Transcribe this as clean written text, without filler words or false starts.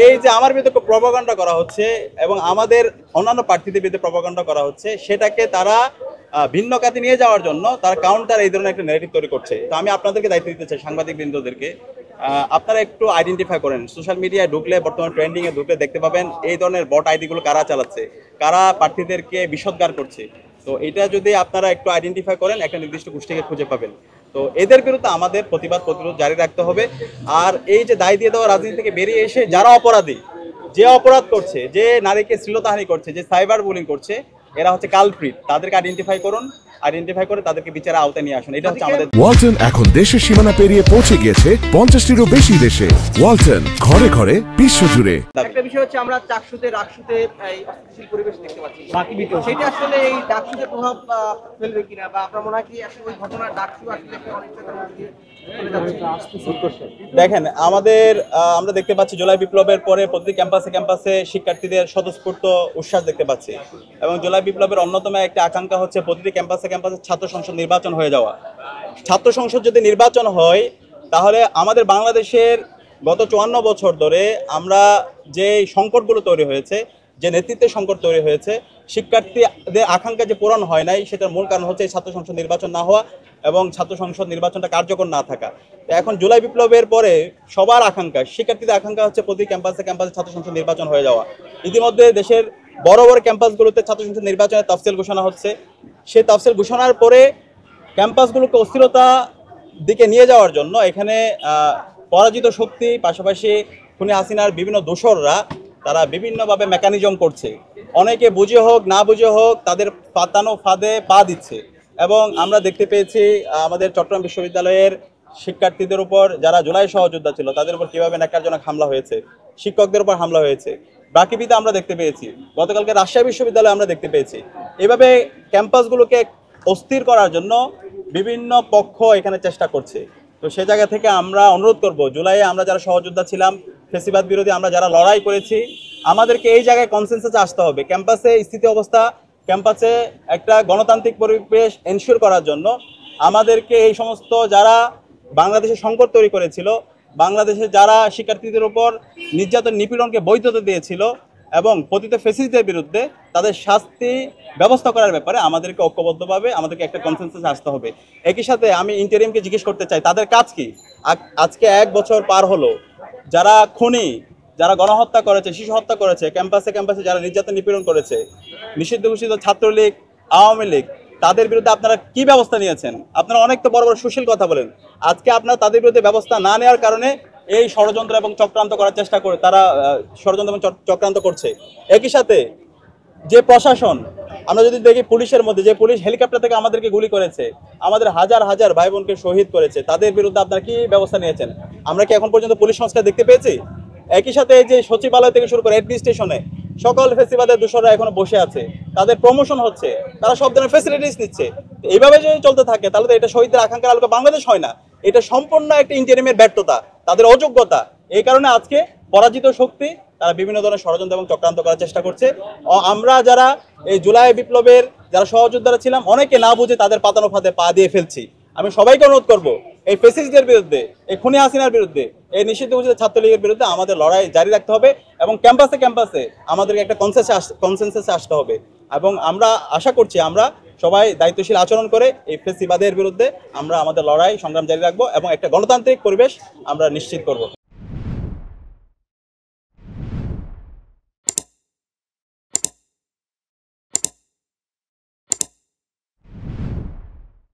এই যে আমার বিরুদ্ধে প্রপাগান্ডা করা হচ্ছে এবং আমাদের অন্যান্য প্রার্থীদের বিরুদ্ধে প্রপাগান্ডা করা হচ্ছে, সেটাকে তারা ভিন্ন কাজে নিয়ে যাওয়ার জন্য তারা কাউন্টার এই ধরনের একটা ন্যারেটিভ তৈরি করছে। তো আমি আপনাদেরকে দায়িত্ব দিতে চাই, সাংবাদিক বৃন্দদেরকে, আপনারা একটু আইডেন্টিফাই করেন। সোশ্যাল মিডিয়ায় ঢুকলে, বর্তমান ট্রেন্ডিংয়ে ঢুকলে দেখতে পাবেন এই ধরনের বট আইডিগুলো কারা চালাচ্ছে, কারা প্রার্থীদেরকে বিষোদ্গার করছে। তো এটা যদি আপনারা একটু আইডেন্টিফাই করেন, একটা নির্দিষ্ট গোষ্ঠীকে খুঁজে পাবেন। তো এদের বিরুদ্ধে আমাদের প্রতিবাদ প্রতিরোধ জারি রাখতে হবে। আর এই যে দায় দিয়ে দেওয়া রাজনীতি থেকে বেরিয়ে এসে যারা অপরাধী, যে অপরাধ করছে, যে নারীকে শ্লীলতাহানি করছে, যে সাইবার বুলিং করছে, এরা হচ্ছে কালপ্রিট। তাদেরকে আইডেন্টিফাই করুন, আইডেন্টিফাই করে তাদেরকে বিচারের আওতায় নিয়ে আসুন। এটা হচ্ছে আমাদের। ওয়ালটন এখন দেশের সীমানা পেরিয়ে পৌঁছে গিয়েছে 50টিরও বেশি দেশে। ওয়ালটন, ঘরে ঘরে বিশ্বজুড়ে। একটা বিষয় হচ্ছে আমরা চাকসুতে রাকসুতে এই অস্থিতিশীল পরিবেশ দেখতে পাচ্ছি, বাকি বিষয় সেটা আসলে এই ডাকসুতে প্রভাব ফেলবে কিনা, বা আপনার মনে হয় কি আসলে ওই ঘটনা ডাকসু আসলে একটা অনিশ্চয়তার মধ্যে দিয়ে চলে যাচ্ছে? দেখেন, আমরা দেখতে পাচ্ছি জুলাই বিপ্লবের পরে প্রতি ক্যাম্পাসে ক্যাম্পাসে শিক্ষার্থীদের স্বতঃস্ফূর্ত উচ্ছ্বাস দেখতে পাচ্ছি। এবং জুলাই বিপ্লবের অন্যতম একটা আকাঙ্ক্ষা হচ্ছে প্রতিটি ক্যাম্পাসে ক্যাম্পাসে ছাত্র সংসদ নির্বাচন হয়ে যাওয়া। ছাত্র সংসদ যদি নির্বাচন হয়, তাহলে আমাদের বাংলাদেশের গত 54 বছর ধরে আমরা যে সংকটগুলো তৈরি হয়েছে, যে নেতৃত্বের সংকট তৈরি হয়েছে, শিক্ষার্থীদের আকাঙ্ক্ষা যে পূরণ হয় নাই, সেটার মূল কারণ হচ্ছে এই ছাত্র সংসদ নির্বাচন না হওয়া এবং ছাত্র সংসদ নির্বাচনটা কার্যকর না থাকা। তো এখন জুলাই বিপ্লবের পরে সবার আকাঙ্ক্ষা, শিক্ষার্থীদের আকাঙ্ক্ষা হচ্ছে প্রতি ক্যাম্পাসে ক্যাম্পাসে ছাত্র সংসদ নির্বাচন হয়ে যাওয়া। ইতিমধ্যে দেশের বড় বড় ক্যাম্পাসগুলোতে ছাত্র সংসদ নির্বাচনের তফসিল ঘোষণা হচ্ছে। সেই তফসিল ঘোষণার পরে ক্যাম্পাসগুলোকে অস্থিরতা দিকে নিয়ে যাওয়ার জন্য এখানে পরাজিত শক্তি, পাশাপাশি খুনি হাসিনার বিভিন্ন দোসররা তারা বিভিন্নভাবে মেকানিজম করছে। অনেকে বুঝে হোক না বুঝে হোক তাদের পাতানো ফাঁদে পা দিচ্ছে। এবং আমরা দেখতে পেয়েছি আমাদের চট্টগ্রাম বিশ্ববিদ্যালয়ের শিক্ষার্থীদের উপর, যারা জুলাই সহযোদ্ধা ছিল, তাদের উপর কীভাবে ন্যাক্কারজনক হামলা হয়েছে, শিক্ষকদের উপর হামলা হয়েছে। বাকিবিতে আমরা দেখতে পেয়েছি, গতকালকে রাজশাহী বিশ্ববিদ্যালয়ে আমরা দেখতে পেয়েছি। এভাবে ক্যাম্পাসগুলোকে অস্থির করার জন্য বিভিন্ন পক্ষ এখানে চেষ্টা করছে। তো সে জায়গা থেকে আমরা অনুরোধ করব, জুলাইয়ে আমরা যারা সহযোদ্ধা ছিলাম, ফেসিবাদ বিরোধী আমরা যারা লড়াই করেছি, আমাদেরকে এই জায়গায় কনসেনসাসে আসতে হবে। ক্যাম্পাসে স্থিতি অবস্থা, ক্যাম্পাসে একটা গণতান্ত্রিক পরিবেশ এনশিওর করার জন্য আমাদেরকে এই সমস্ত যারা বাংলাদেশে সংকট তৈরি করেছিল, বাংলাদেশে যারা শিক্ষার্থীদের উপর নির্যাতন নিপীড়নকে বৈধতা দিয়েছিল এবং পতিত ফ্যাসিস্টদের বিরুদ্ধে তাদের শাস্তি ব্যবস্থা করার ব্যাপারে আমাদেরকে ঐক্যবদ্ধভাবে আমাদেরকে একটা কনসেনসাসে আসতে হবে। একই সাথে আমি ইন্টারিমকে জিজ্ঞেস করতে চাই, তাদের কাজ কি? আজকে 1 বছর পার হলো, যারা খুনি, যারা গণহত্যা করেছে, শিশু হত্যা করেছে, ক্যাম্পাসে ক্যাম্পাসে যারা নির্যাতন নিপীড়ন করেছে, নিষিদ্ধ ঘোষিত ছাত্রলীগ, আওয়ামী লীগ, তাদের বিরুদ্ধে আপনারা কি ব্যবস্থা নিয়েছেন? আপনারা অনেক তো বড় বড় সুশীল কথা বলেন, আজকে আপনারা তাদের বিরুদ্ধে ব্যবস্থা না নেওয়ার কারণে এই ষড়যন্ত্র এবং চক্রান্ত করার চেষ্টা করে, তারা ষড়যন্ত্র এবং চক্রান্ত করছে। একই সাথে যে প্রশাসন, আমরা যদি দেখি পুলিশের মধ্যে যে পুলিশ হেলিকপ্টার থেকে আমাদেরকে গুলি করেছে, আমাদের হাজার হাজার ভাই বোনকে শহীদ করেছে, তাদের বিরুদ্ধে আপনারা কি ব্যবস্থা নিয়েছেন? আমরা কি এখন পর্যন্ত পুলিশ সংস্কার দেখতে পেয়েছি? একই সাথে এই যে সচিবালয় থেকে শুরু করে অ্যাডমিনিস্ট্রেশনে সকল ফেসিবাদের দোষররা এখনো বসে আছে, তাদের প্রমোশন হচ্ছে, তারা সব ধরনের ফ্যাসিলিটিস নিচ্ছে। এইভাবে যদি চলতে থাকে তাহলে তো এটা শহীদদের আকাঙ্ক্ষার আলোকে বাংলাদেশ হয় না। এটা সম্পূর্ণ একটা ইন্টারিমের ব্যর্থতা, তাদের অযোগ্যতা। এই কারণে আজকে পরাজিত শক্তি তারা বিভিন্ন ধরনের ষড়যন্ত্র এবং চক্রান্ত করার চেষ্টা করছে। আমরা যারা এই জুলাই বিপ্লবের যারা সহযোদ্ধারা ছিলাম, অনেকে না বুঝে তাদের পাতানো ফাঁদে পা দিয়ে ফেলছি। আমি সবাইকে অনুরোধ করব, এই ফ্যাসিস্টদের বিরুদ্ধে, এই খুনি হাসিনার বিরুদ্ধে, এই নিষিদ্ধ ঘোষিত ছাত্রলীগের বিরুদ্ধে আমাদের লড়াই জারি রাখতে হবে এবং ক্যাম্পাসে ক্যাম্পাসে আমাদেরকে একটা কনসেনসাসে আসতে হবে। এবং আমরা আশা করছি আমরা সবাই দায়িত্বশীল আচরণ করে এই ফ্যাসিবাদের বিরুদ্ধে আমরা আমাদের লড়াই সংগ্রাম জারি রাখবো এবং একটা গণতান্ত্রিক পরিবেশ আমরা নিশ্চিত করব।